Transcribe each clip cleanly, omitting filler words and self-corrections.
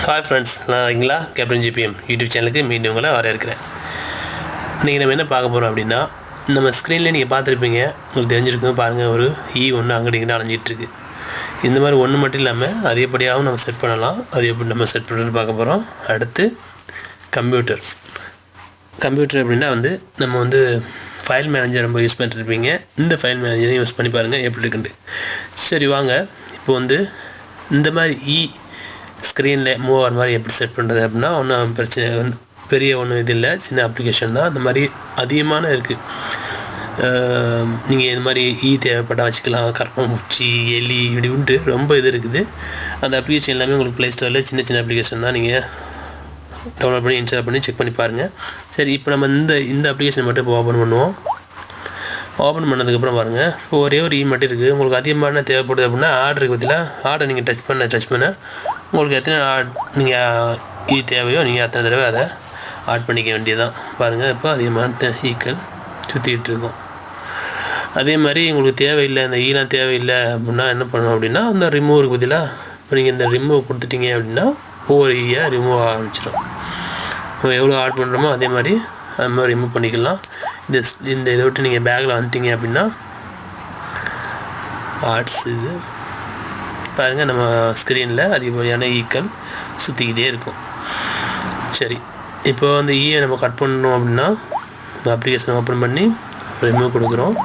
Hi friends, நான் இங்களா captain GBM YouTube சேனலுக்கு மீண்டும் உங்களை வரவேற்கிறேன். இன்றைக்கி நம்ம என்ன பார்க்க போகிறோம் அப்படின்னா, நம்ம ஸ்க்ரீனில் நீங்கள் பார்த்துருப்பீங்க, உங்களுக்கு தெரிஞ்சிருக்கும் பாருங்கள், ஒரு ஒன்று அங்கிட்டு இங்கிட்ட அலைஞ்சிட்ருக்கு. இந்த மாதிரி ஒன்று மட்டும் இல்லாமல் அதிகப்படியாகவும் நம்ம செட் பண்ணலாம். அது எப்படி நம்ம செட் பண்ணுறது பார்க்க போகிறோம். அடுத்து கம்ப்யூட்டர் அப்படின்னா நம்ம ஃபைல் மேனேஜர் ரொம்ப யூஸ் பண்ணிட்டுருப்பீங்க. இந்த ஃபைல் மேனேஜரையும் யூஸ் பண்ணி பாருங்கள் எப்படி இருக்குன்ட்டு. சரி வாங்க, இப்போ இந்த மாதிரி ஸ்க்ரீனில் மூவ் ஆகிற மாதிரி எப்படி செட் பண்ணுறது அப்படின்னா, ஒன்றும் பிரச்சனை பெரிய ஒன்றும் இது இல்லை, சின்ன அப்ளிகேஷன் தான். அந்த மாதிரி அதிகமான இருக்குது. நீங்கள் இது மாதிரி தேவைப்பட்டால் வச்சுக்கலாம். கரப்பான்பூச்சி, எலி இப்படின்ட்டு ரொம்ப இது இருக்குது. அந்த அப்ளிகேஷன் எல்லாமே உங்களுக்கு ப்ளே ஸ்டோரில் சின்ன சின்ன அப்ளிகேஷன் தான். நீங்கள் டவுன்லோட் பண்ணி இன்ஸ்டால் பண்ணி செக் பண்ணி பாருங்கள். சரி, இப்போ நம்ம இந்த அப்ளிகேஷன் மட்டும் இப்போ ஓப்பன் பண்ணுவோம். ஓப்பன் பண்ணதுக்கப்புறம் பாருங்கள், இப்போ ஒரே ஒரு மட்டும் இருக்குது. உங்களுக்கு அதிகமான தேவைப்படுது அப்படின்னா ஆர்டருக்கு பற்றியில் ஆர்டர் நீங்கள் டச் பண்ண உங்களுக்கு எத்தனை நீங்கள் தேவையோ நீங்கள் அத்தனை தடவை அதை ஆட் பண்ணிக்க வேண்டியதுதான். பாருங்கள், இப்போ அதிகமான ஈக்கள் சுற்றிக்கிட்டு இருக்கோம். அதே மாதிரி உங்களுக்கு தேவையில்லை, இந்த ஈலாம் தேவையில்லை அப்படின்னா என்ன பண்ணணும் அப்படின்னா, அந்த ரிமூவருக்கு பதிலாக இப்போ நீங்கள் இந்த ரிமூவ் கொடுத்துட்டீங்க அப்படின்னா ஒவ்வொரு ரிமூவ் ஆரம்பிச்சிடும். நம்ம எவ்வளோ ஆட் பண்ணுறோமோ அதே மாதிரி ரிமூவ் பண்ணிக்கலாம். இந்த இதை விட்டு நீங்கள் பேக்கில் வந்துட்டீங்க அப்படின்னா ஆர்ட்ஸ் இது பாருங்கள், நம்ம ஸ்க்ரீனில் அதிகப்படியான ஈக்கள் சுற்றிக்கிட்டே இருக்கும். சரி, இப்போ அந்த நம்ம கட் பண்ணணும் அப்படின்னா இந்த அப்ளிகேஷன் ஓப்பன் பண்ணி ரிமூவ் கொடுக்குறோம்.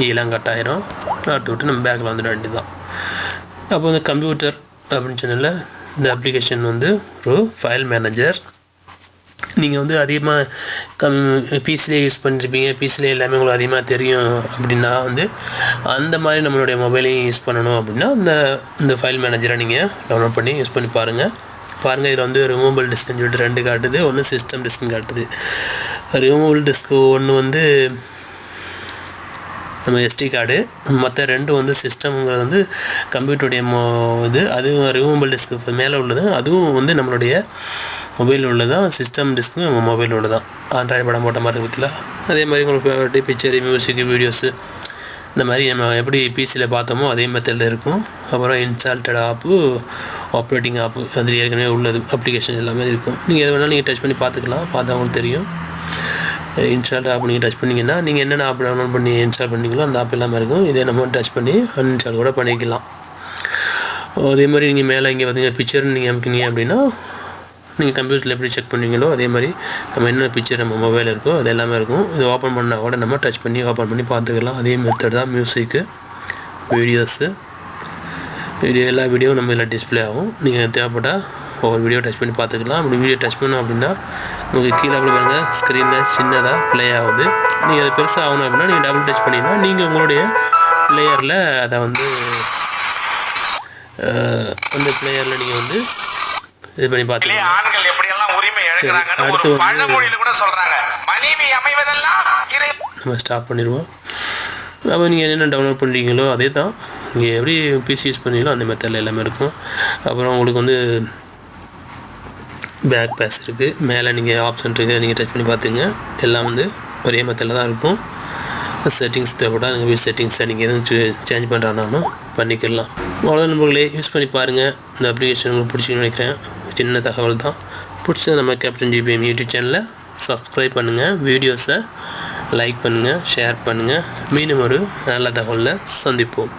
ஈலாம் கட் ஆகிரும். அடுத்து விட்டு நம்ம பேக்கில் வந்துட வேண்டியதுதான். அப்போ இந்த கம்ப்யூட்டர் அப்படின்னு சொன்னால இந்த அப்ளிகேஷன் ஒரு ஃபைல் மேனேஜர். நீங்கள் அதிகமாக பிசிலே யூஸ் பண்ணிருப்பீங்க. பிசிலே எல்லாமே உங்களுக்கு அதிகமாக தெரியும் அப்படின்னா அந்த மாதிரி நம்மளுடைய மொபைலையும் யூஸ் பண்ணணும் அப்படின்னா இந்த ஃபைல் மேனேஜரை நீங்கள் டவுன்லோட் பண்ணி யூஸ் பண்ணி பாருங்கள். இதில் ரிமூவபிள் டிஸ்க்னு சொல்லிட்டு 2 காட்டுது. ஒன்று சிஸ்டம் டிஸ்க்னு காட்டுது. ரிமூவபிள் டிஸ்க்கு ஒன்று நம்ம எஸ்டி கார்டு, மற்ற 2 சிஸ்டம்ங்கிறது கம்ப்யூட்டருடைய அதுவும் ரிமூவபிள் டிஸ்க்கு மேலே உள்ளது. அதுவும் நம்மளுடைய மொபைலில் உள்ளதான். சிஸ்டம் டிஸ்க்கு நம்ம மொபைலில் உள்ளதான். ஆண்ட்ராய்டு படம் போட்ட மாதிரி இருக்குல்ல, அதே மாதிரி உங்களுக்கு பிக்சரு, மியூசிக்கு, வீடியோஸு இந்த மாதிரி நம்ம எப்படி பிசியில் பார்த்தோமோ அதே மெத்தடில் இருக்கும். அப்புறம் இன்ஸ்டால்டட் ஆப்பு, ஆப்ரேட்டிங் ஆப்பு அது ஏற்கனவே உள்ளது. அப்ளிகேஷன் எல்லாமே இருக்கும். நீங்கள் எது வேணாலும் நீங்கள் டச் பண்ணி பார்த்துக்கலாம். பார்த்தா உங்களுக்கு தெரியும். இன்ஸ்டால்ட் ஆப் நீங்கள் டச் பண்ணிங்கன்னா நீங்கள் என்னென்ன ஆப் டவுன்லோட் பண்ணி இன்ஸ்டால் பண்ணிங்களோ அந்த ஆப் எல்லாமே இருக்கும். இதே நம்ம டச் பண்ணி அன்இன்ஸ்டால் கூட பண்ணிக்கலாம். அதே மாதிரி நீங்கள் மேலே இங்கே பிக்சர்னு நீங்கள் அமைக்கிங்க அப்படின்னா நீங்கள் கம்ப்யூட்டரில் எப்படி செக் பண்ணுவீங்களோ அதே மாதிரி நம்ம என்ன பிக்சர் நம்ம மொபைலில் இருக்கோ அது எல்லாமே இருக்கும். இது ஓப்பன் பண்ணால் கூட நம்ம டச் பண்ணி ஓப்பன் பண்ணி பார்த்துக்கலாம். அதே மெத்தட் தான் மியூசிக்கு, எல்லா வீடியோவும் நம்ம இதில் டிஸ்பிளே ஆகும். நீங்கள் தேவைப்பட்டால் ஒவ்வொரு வீடியோ டச் பண்ணி பார்த்துக்கலாம். அப்படி வீடியோ டச் பண்ணோம் அப்படின்னா உங்களுக்கு கீழே அப்படி பாருங்கள், ஸ்க்ரீனில் சின்னதாக ப்ளே ஆகுது. நீங்கள் அது பெருசாக ஆகணும் அப்படின்னா நீங்கள் டபுள் டச் பண்ணிங்கன்னா நீங்கள் உங்களுடைய பிளேயரில் அதை அந்த பிளேயரில் நீங்கள் இது பண்ணி பார்த்துக்கலாம். அடுத்து நம்ம ஸ்டாப் பண்ணிடுவோம். அப்போ நீங்கள் என்னென்ன டவுன்லோட் பண்ணுறீங்களோ அதே தான் நீங்கள் எப்படி பிசி யூஸ் பண்ணீங்களோ அந்த மெத்தடில் எல்லாமே இருக்கும். அப்புறம் உங்களுக்கு பேக் பேஸ் இருக்குது. மேலே நீங்கள் ஆப்ஷன் இருக்குது, நீங்கள் டச் பண்ணி பார்த்துங்க. எல்லாம் ஒரே மெத்தடில் தான் இருக்கும். செட்டிங்ஸ் தேவைப்பட்டால் நீங்கள் செட்டிங்ஸை நீங்கள் எதுவும் சேஞ்ச் பண்ணுறானாலும் பண்ணிக்கலாம். அவ்வளோ நண்பர்களே, யூஸ் பண்ணி பாருங்கள். இந்த அப்ளிகேஷன் உங்களுக்கு பிடிச்சின்னு நினைக்கிறேன். சின்ன தகவல் தான். பிடிச்சது நம்ம கேப்டன் ஜிபிஎம் யூடியூப் சேனலை சப்ஸ்கிரைப் பண்ணுங்கள், வீடியோஸை லைக் பண்ணுங்கள், ஷேர் பண்ணுங்கள். மீண்டும் ஒரு நல்ல தகவலில் சந்திப்போம்.